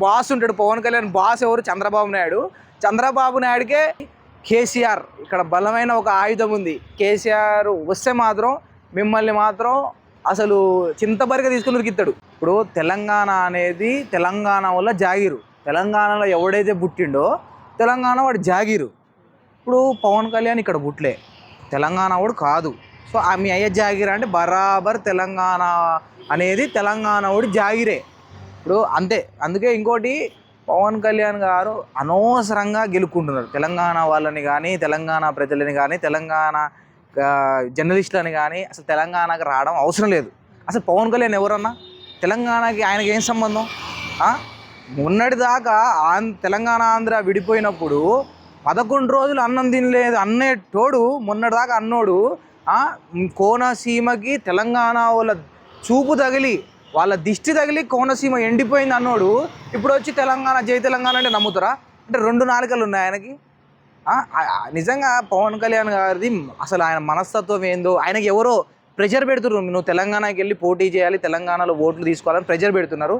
Boss ఉంటాడు Pawan Kalyan boss ఎవరు? చంద్రబాబు నాయుడు. చంద్రబాబు నాయుడికే కేసీఆర్ ఇక్కడ బలమైన ఒక ఆయుధం ఉంది. కేసీఆర్ వస్తే మాత్రం మిమ్మల్ని మాత్రం అసలు చింతబరిగా తీసుకుని ఉరికిస్తాడు. ఇప్పుడు తెలంగాణ అనేది తెలంగాణ వల్ల జాగిరు. తెలంగాణలో ఎవడైతే పుట్టిండో తెలంగాణ వాడు జాగిరు. ఇప్పుడు పవన్ కళ్యాణ్ ఇక్కడ పుట్లే, తెలంగాణ వాడు కాదు. సో మీ అయ్య జాగిరా అంటే బరాబర్ తెలంగాణ అనేది తెలంగాణ వాడు జాగిరే. ఇప్పుడు అంతే. అందుకే ఇంకోటి, పవన్ కళ్యాణ్ గారు అనవసరంగా గెలుక్కుంటున్నారు తెలంగాణ వాళ్ళని కానీ, తెలంగాణ ప్రజలని కానీ, తెలంగాణ జర్నలిస్టులని కానీ. అసలు తెలంగాణకి రావడం అవసరం లేదు. అసలు పవన్ కళ్యాణ్ ఎవరన్నా? తెలంగాణకి ఆయనకి ఏం సంబంధం? మొన్నటిదాకా తెలంగాణ ఆంధ్ర విడిపోయినప్పుడు 11 రోజులు అన్నం తినలేదు అన్నేటోడు, మొన్నటిదాకా అన్నోడు కోనసీమకి తెలంగాణ వాళ్ళ చూపు తగిలి, వాళ్ళ దిష్టి తగిలి కోనసీమ ఎండిపోయింది అన్నోడు ఇప్పుడు వచ్చి తెలంగాణ జై తెలంగాణ అంటే నమ్ముతారా? అంటే 2 నాలుకలు ఉన్నాయి ఆయనకి. నిజంగా పవన్ కళ్యాణ్ గారిది అసలు ఆయన మనస్తత్వం ఏందో, ఆయనకి ఎవరో ప్రెషర్ పెడుతున్నారు. నువ్వు తెలంగాణకి వెళ్ళి పోటీ చేయాలి, తెలంగాణలో ఓట్లు తీసుకోవాలని ప్రెషర్ పెడుతున్నారు.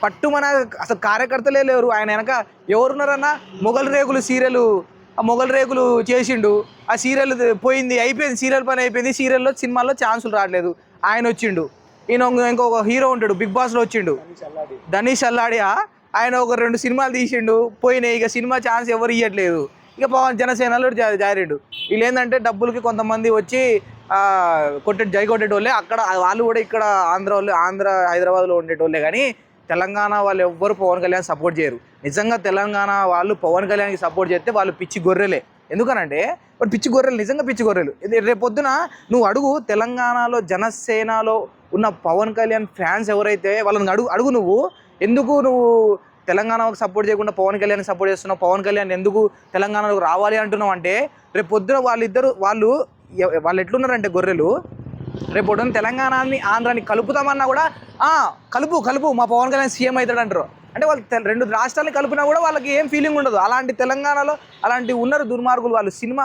పట్టుమన అసలు కార్యకర్తలే లేరు. ఆయన వెనక ఎవరున్నారన్నా? మొగల్ రేకులు సీరియల్, ఆ మొగల్ రేకులు చేసిండు, ఆ సీరియల్ పోయింది, అయిపోయింది, సీరియల్ పని అయిపోయింది. సీరియల్లో సినిమాల్లో ఛాన్సులు రావట్లేదు, ఆయన వచ్చిండు. ఈయన ఇంకొక హీరో ఉంటాడు బిగ్ బాస్లో వచ్చిండు, ధనీష్ అల్లాడియా. ఆయన ఒక 2 సినిమాలు తీసిండు, పోయినాయి. ఇక సినిమా ఛాన్స్ ఎవరు ఇవ్వట్లేదు. ఇక పవన్ జనసేనలో జారిండు. వీళ్ళు ఏంటంటే డబ్బులకి కొంతమంది వచ్చి జై కొట్టేటోళ్ళే. అక్కడ వాళ్ళు కూడా ఇక్కడ ఆంధ్ర హైదరాబాద్లో ఉండేటోళ్ళే. కానీ తెలంగాణ వాళ్ళు ఎవ్వరు పవన్ కళ్యాణ్ సపోర్ట్ చేయరు. నిజంగా తెలంగాణ వాళ్ళు పవన్ కళ్యాణ్కి సపోర్ట్ చేస్తే వాళ్ళు పిచ్చి గొర్రెలే. ఎందుకనంటే వాళ్ళు పిచ్చి గొర్రెలు, నిజంగా పిచ్చి గొర్రెలు. రేపొద్దున నువ్వు అడుగు, తెలంగాణలో జనసేనలో ఉన్న పవన్ కళ్యాణ్ ఫ్యాన్స్ ఎవరైతే వాళ్ళని అడుగు నువ్వు ఎందుకు నువ్వు తెలంగాణకు సపోర్ట్ చేయకుండా పవన్ కళ్యాణ్కి సపోర్ట్ చేస్తున్నావు, పవన్ కళ్యాణ్ ఎందుకు తెలంగాణలోకి రావాలి అంటున్నావు అంటే, రేపు పొద్దున వాళ్ళు ఎట్లున్నారంటే గొర్రెలు, రేపు పొద్దున తెలంగాణని ఆంధ్రాని కలుపుతామన్నా కూడా కలుపు మా పవన్ కళ్యాణ్ సీఎం అవుతాడు అంటారు. అంటే వాళ్ళు 2 రాష్ట్రాలని కలిపినా కూడా వాళ్ళకి ఏం ఫీలింగ్ ఉండదు. అలాంటి తెలంగాణలో అలాంటి ఉన్నారు దుర్మార్గులు వాళ్ళు. సినిమా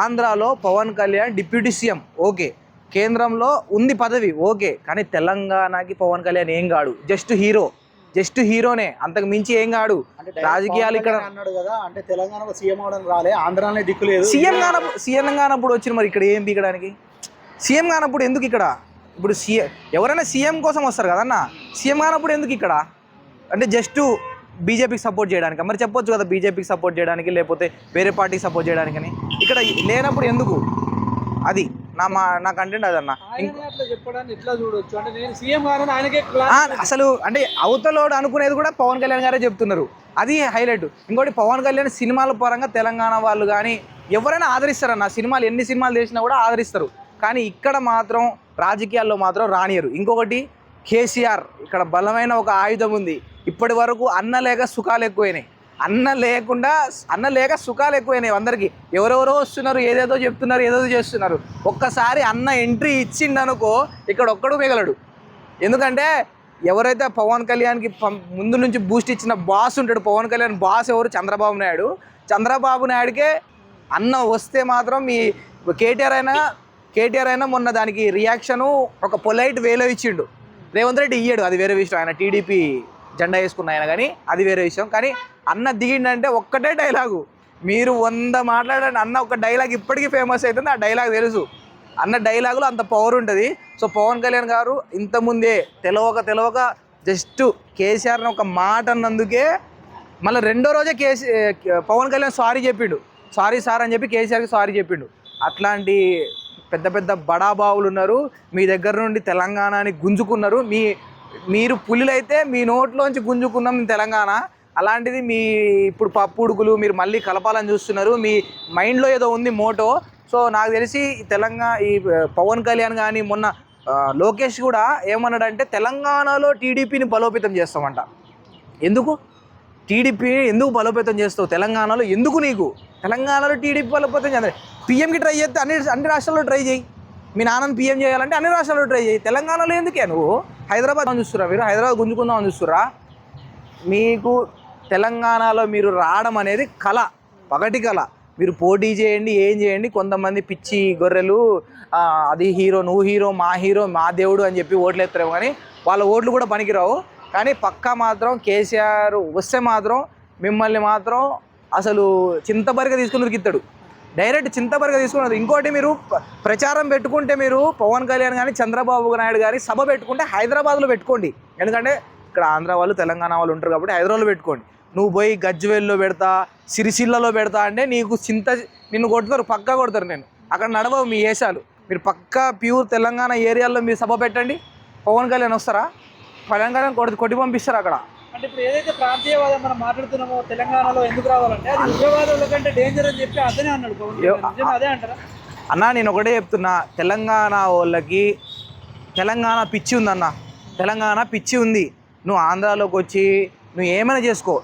ఆంధ్రాలో Pawan Kalyan deputy CM okay, కేంద్రంలో ఉంది పదవి ఓకే, కానీ తెలంగాణకి పవన్ కళ్యాణ్ ఏం కాడు, జస్ట్ హీరోనే, అంతకు మించి ఏం కాడు. రాజకీయాలు ఇక్కడ అన్నాడు కదా, అంటే తెలంగాణలో సీఎం అవడానికి రాలే, ఆంధ్రానే దిక్కులేదు. సీఎం కానప్పుడు వచ్చి మరి ఇక్కడ ఏం పీకడానికి? సీఎం కానప్పుడు ఎందుకు ఇక్కడ? ఇప్పుడు ఎవరైనా సీఎం కోసం వస్తారు కదన్న, సీఎం కానప్పుడు ఎందుకు ఇక్కడ? అంటే జస్ట్ బీజేపీకి సపోర్ట్ చేయడానికి మరి చెప్పొచ్చు కదా, బీజేపీకి సపోర్ట్ చేయడానికి లేకపోతే వేరే పార్టీకి సపోర్ట్ చేయడానికని. ఇక్కడ లేనప్పుడు ఎందుకు? అది నా కంటెంట్ అదన్న. అసలు అంటే అవతలోడు అనుకునేది కూడా పవన్ కళ్యాణ్ గారే చెప్తున్నారు, అది హైలైట్. ఇంకోటి, పవన్ కళ్యాణ్ సినిమాల పరంగా తెలంగాణ వాళ్ళు కానీ ఎవరైనా ఆదరిస్తారన్న. సినిమాలు ఎన్ని సినిమాలు చేసినా కూడా ఆదరిస్తారు. కానీ ఇక్కడ మాత్రం రాజకీయాల్లో మాత్రం రానియరు. ఇంకొకటి, కేసీఆర్ ఇక్కడ బలమైన ఒక ఆయుధం ఉంది. ఇప్పటి వరకు అన్న లేక సుఖాలు ఎక్కువైనాయి, అన్న లేక సుఖాలు ఎక్కువైనాయి అందరికీ. ఎవరెవరో వస్తున్నారు, ఏదేదో చెప్తున్నారు, ఏదేదో చేస్తున్నారు. ఒక్కసారి అన్న ఎంట్రీ ఇచ్చిండనుకో ఇక్కడ ఒక్కడు మిగలడు. ఎందుకంటే ఎవరైతే పవన్ కళ్యాణ్కి ముందు నుంచి బూస్ట్ ఇచ్చిన బాస్ ఉంటాడు, పవన్ కళ్యాణ్ బాస్ ఎవరు? చంద్రబాబు నాయుడు. చంద్రబాబు నాయుడికే అన్న వస్తే మాత్రం మీ కేటీఆర్ అయినా మొన్న దానికి రియాక్షను ఒక పొలైట్ వేలో ఇచ్చిండు. రేవంత్ రెడ్డి ఇయ్యాడు, అది వేరే విషయం. ఆయన టీడీపీ జెండా వేసుకున్న ఆయన, కానీ అది వేరే విషయం. కానీ అన్న దిగిండంటే ఒక్కటే డైలాగు, మీరు 100 మాట్లాడండి, అన్న ఒక డైలాగ్ ఇప్పటికీ ఫేమస్ అవుతుంది. ఆ డైలాగ్ తెలుసు, అన్న డైలాగులో అంత పవర్ ఉంటుంది. సో పవన్ కళ్యాణ్ గారు ఇంతకుముందే తెలవక జస్ట్ కేసీఆర్ని ఒక మాట అన్నందుకే మళ్ళీ 2వ రోజే పవన్ కళ్యాణ్ సారీ చెప్పిండు. సారీ సార్ అని చెప్పి కేసీఆర్కి సారీ చెప్పిండు. అట్లాంటి పెద్ద బడాబావులు ఉన్నారు. మీ దగ్గర నుండి తెలంగాణని గుంజుకున్నారు. మీరు పులిలైతే మీ నోట్లోంచి గుంజుకున్నాం తెలంగాణ. అలాంటిది ఇప్పుడు పప్పు ఉడుకులు మీరు మళ్ళీ కలపాలని చూస్తున్నారు. మీ మైండ్లో ఏదో ఉంది మోటో. సో నాకు తెలిసి ఈ పవన్ కళ్యాణ్ కానీ మొన్న లోకేష్ కూడా ఏమన్నాడంటే, తెలంగాణలో టీడీపీని బలోపేతం చేస్తామంట. ఎందుకు ఎందుకు బలోపేతం చేస్తావు తెలంగాణలో? ఎందుకు నీకు తెలంగాణలో టీడీపీ బలోపేతం చేయాలి? పీఎంకి ట్రై చేస్తే అన్ని రాష్ట్రాల్లో ట్రై చేయి. మీ నాన్నని పీఎం చేయాలంటే అన్ని రాష్ట్రాల్లో ట్రై చేయి. తెలంగాణలో ఎందుకే నువ్వు? హైదరాబాద్ చూస్తురా? మీరు హైదరాబాద్ గుంజుకుందామని చూస్తురా? మీకు తెలంగాణలో మీరు రావడం అనేది కళ, పగటి కళ. మీరు పోటీ చేయండి, ఏం చేయండి. కొంతమంది పిచ్చి గొర్రెలు అది హీరో, నువ్వు హీరో, మా దేవుడు అని చెప్పి ఓట్లు ఎత్తారేమో, కానీ వాళ్ళ ఓట్లు కూడా పనికిరావు. కానీ పక్కా మాత్రం కేసీఆర్ వస్తే మాత్రం మిమ్మల్ని మాత్రం అసలు చింతబరిగా తీసుకుని ఉరికిస్తాడు. డైరెక్ట్ చింతబరిగా తీసుకున్నది. ఇంకోటి మీరు ప్రచారం పెట్టుకుంటే మీరు పవన్ కళ్యాణ్ కానీ చంద్రబాబు నాయుడు కానీ సభ పెట్టుకుంటే హైదరాబాద్లో పెట్టుకోండి. ఎందుకంటే ఇక్కడ ఆంధ్ర వాళ్ళు తెలంగాణ వాళ్ళు ఉంటారు కాబట్టి హైదరాబాద్లో పెట్టుకోండి. నువ్వు పోయి గజ్వేల్లో పెడతా సిరిసిల్లలో పెడతా అంటే నిన్ను కొడతారు, పక్కా కొడతారు. నేను అక్కడ నడవవు మీ వేషాలు. మీరు పక్కా ప్యూర్ తెలంగాణ ఏరియాల్లో మీరు సభ పెట్టండి, పవన్ కళ్యాణ్ వస్తారా? పవన్ కళ్యాణ్ కొట్టి పంపిస్తారు అక్కడ. అంటే ఇప్పుడు ఏదైతే ప్రాంతీయవాదం మనం మాట్లాడుతున్నామో తెలంగాణలో ఎందుకు రావాలంటే అది ఉగ్రవాదుల కంటే డేంజర్ అని చెప్పి అతనే అన్నాడు పవన్ కళ్యాణ్. అదే అంటారా అన్నా? నేను ఒకటే చెప్తున్నా, తెలంగాణ వాళ్ళకి తెలంగాణ పిచ్చి ఉందన్న, తెలంగాణ పిచ్చి ఉంది. నువ్వు ఆంధ్రాలోకి వచ్చి నువ్వు ఏమైనా చేసుకో,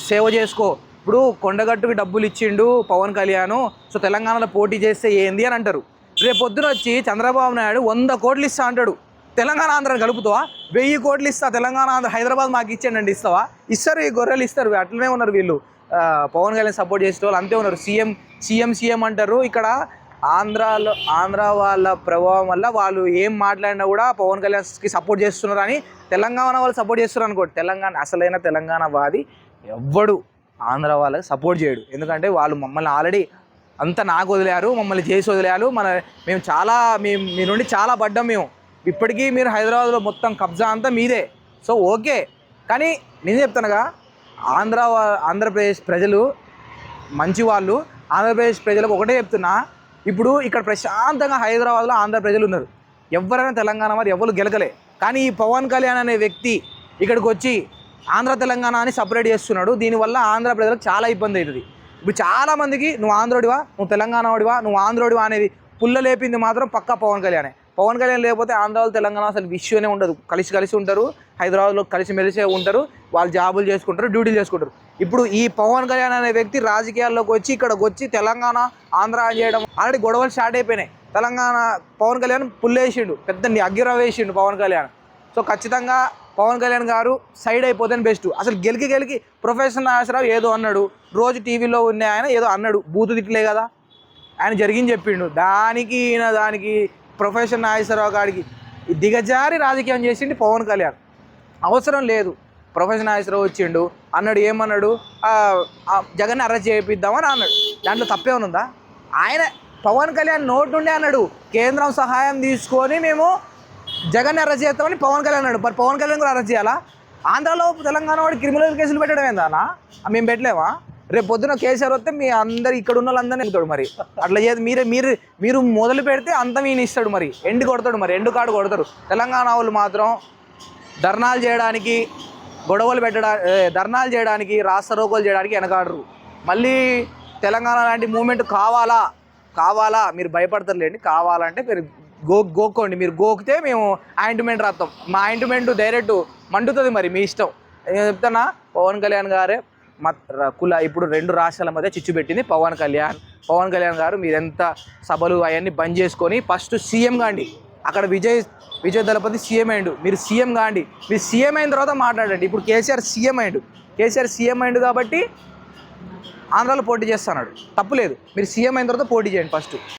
సేవ చేసుకో. ఇప్పుడు కొండగట్టుకి డబ్బులు ఇచ్చిండు పవన్ కళ్యాణ్, సో తెలంగాణలో పోటీ చేస్తే ఏంది అని అంటారు. రేపు పొద్దున వచ్చి చంద్రబాబు నాయుడు 100 కోట్లు ఇస్తా అంటాడు. తెలంగాణ ఆంధ్రాని కలుపుతావా? 1000 కోట్లు ఇస్తా, తెలంగాణ ఆంధ్ర హైదరాబాద్ మాకు ఇచ్చేయండి ఇస్తావా? ఇస్తారు, ఈ గొర్రెలు ఇస్తారు. అట్లనే ఉన్నారు వీళ్ళు, పవన్ కళ్యాణ్ సపోర్ట్ చేసే వాళ్ళు అంతే ఉన్నారు. సీఎం అంటారు. ఇక్కడ ఆంధ్ర వాళ్ళ ప్రభావం వల్ల వాళ్ళు ఏం మాట్లాడినా కూడా పవన్ కళ్యాణ్కి సపోర్ట్ చేస్తున్నారు అని తెలంగాణ వాళ్ళు సపోర్ట్ చేస్తున్నారు అనుకోండి. అసలైన తెలంగాణ వాది ఎవ్వడు ఆంధ్ర వాళ్ళకి సపోర్ట్ చేయడు. ఎందుకంటే వాళ్ళు మమ్మల్ని ఆల్రెడీ అంతా నాకు వదిలేరు, మమ్మల్ని చేసి వదిలేరు. మేము చాలా మీ నుండి చాలా పడ్డాం. మేము ఇప్పటికీ మీరు హైదరాబాద్లో మొత్తం కబ్జా అంతా మీదే. సో ఓకే, కానీ నేను చెప్తానుగా, ఆంధ్రప్రదేశ్ ప్రజలు మంచి వాళ్ళు. ఆంధ్రప్రదేశ్ ప్రజలకు ఒకటే చెప్తున్నా, ఇప్పుడు ఇక్కడ ప్రశాంతంగా హైదరాబాద్లో ఆంధ్ర ప్రజలు ఉన్నారు. ఎవరైనా తెలంగాణ వారు ఎవరు గెలకలే. కానీ ఈ పవన్ కళ్యాణ్ అనే వ్యక్తి ఇక్కడికి వచ్చి ఆంధ్ర తెలంగాణ అని సపరేట్ చేస్తున్నాడు. దీనివల్ల ఆంధ్ర ప్రజలకు చాలా ఇబ్బంది అవుతుంది. ఇప్పుడు చాలామందికి నువ్వు ఆంధ్రోడివా, నువ్వు తెలంగాణ వాడివా, నువ్వు ఆంధ్రోడివా అనేది పుల్ల లేపింది మాత్రం పక్కా పవన్ కళ్యాణే. పవన్ కళ్యాణ్ లేకపోతే ఆంధ్ర వాళ్ళు తెలంగాణ అసలు విషయమే ఉండదు. కలిసి ఉంటారు, హైదరాబాద్లో కలిసిమెలిసే ఉంటారు, వాళ్ళు జాబులు చేసుకుంటారు, డ్యూటీలు చేసుకుంటారు. ఇప్పుడు ఈ పవన్ కళ్యాణ్ అనే వ్యక్తి రాజకీయాల్లోకి వచ్చి ఇక్కడికి వచ్చి తెలంగాణ ఆంధ్ర చేయడం ఆల్రెడీ గొడవలు స్టార్ట్ అయిపోయినాయి. తెలంగాణ పవన్ కళ్యాణ్ పుల్లేసిండు, పెద్ద అగ్గిరవ వేసిండు పవన్ కళ్యాణ్. సో ఖచ్చితంగా పవన్ కళ్యాణ్ గారు సైడ్ అయిపోతేనే బెస్ట్. అసలు గెలికి ప్రొఫెసర్ నాగేశ్వరరావు ఏదో అన్నాడు, రోజు టీవీలో ఉన్న ఆయన ఏదో అన్నాడు, బూతు తిట్టలే కదా, ఆయన జరిగింది చెప్పిండు. దానికి ప్రొఫెసర్ నాగేశ్వరరావు గారికి దిగజారి రాజకీయం చేసిండు పవన్ కళ్యాణ్. అవసరం లేదు. ప్రొఫెసర్ నాగేశ్వరరావు వచ్చిండు అన్నాడు, ఏమన్నాడు, జగన్ అరెస్ట్ చేయిద్దామని అన్నాడు. దాంట్లో తప్పేమనుందా? ఆయన పవన్ కళ్యాణ్ నోటి నుండే అన్నాడు, కేంద్రం సహాయం తీసుకొని మేము జగన్ అరెస్ట్ చేస్తామని పవన్ కళ్యాణ్ అన్నాడు. మరి పవన్ కళ్యాణ్ కూడా అరెస్ట్ చేయాలా? ఆంధ్రాలో తెలంగాణ వాడి క్రిమినల్ కేసులు పెట్టడం ఏందన్నా? మేము పెట్టలేమా? రేపు పొద్దున కేసీఆర్ వస్తే మీ అందరు ఇక్కడ ఉన్న వాళ్ళందరినీ ఎక్కుతాడు. మరి అట్లా చేసి మీరు మొదలు పెడితే అంత ఈయన ఇస్తాడు. మరి ఎండు కొడతాడు, మరి ఎండు కాడు కొడతారు. తెలంగాణ వాళ్ళు మాత్రం ధర్నాలు చేయడానికి, ధర్నాలు చేయడానికి, రాస్తారోకోలు చేయడానికి వెనకాడరు. మళ్ళీ తెలంగాణ లాంటి మూమెంట్ కావాలా మీరు భయపడతారులేండి. కావాలంటే మీరు గోక్కోండి. మీరు గోకితే మేము ఆయింట్మెంట్ రాస్తాం. మా ఆయింట్మెంట్ డైరెక్ట్ మండుతుంది. మరి మీ ఇష్టం. నేను చెప్తానా, పవన్ కళ్యాణ్ గారే ఇప్పుడు 2 రాష్ట్రాల మధ్య చిచ్చు పెట్టింది పవన్ కళ్యాణ్ గారు. మీరెంత సభలు అవన్నీ బంద్ చేసుకొని ఫస్ట్ సీఎం కాండి. అక్కడ విజయ్ దళపతి సీఎం అయ్యిండు, మీరు సీఎం కాండి. మీరు సీఎం అయిన తర్వాత మాట్లాడండి. ఇప్పుడు కేసీఆర్ సీఎం అయ్యిండు కాబట్టి ఆంధ్రాలో పోటీ చేస్తున్నాడు, తప్పులేదు. మీరు సీఎం అయిన తర్వాత పోటీ చేయండి ఫస్ట్.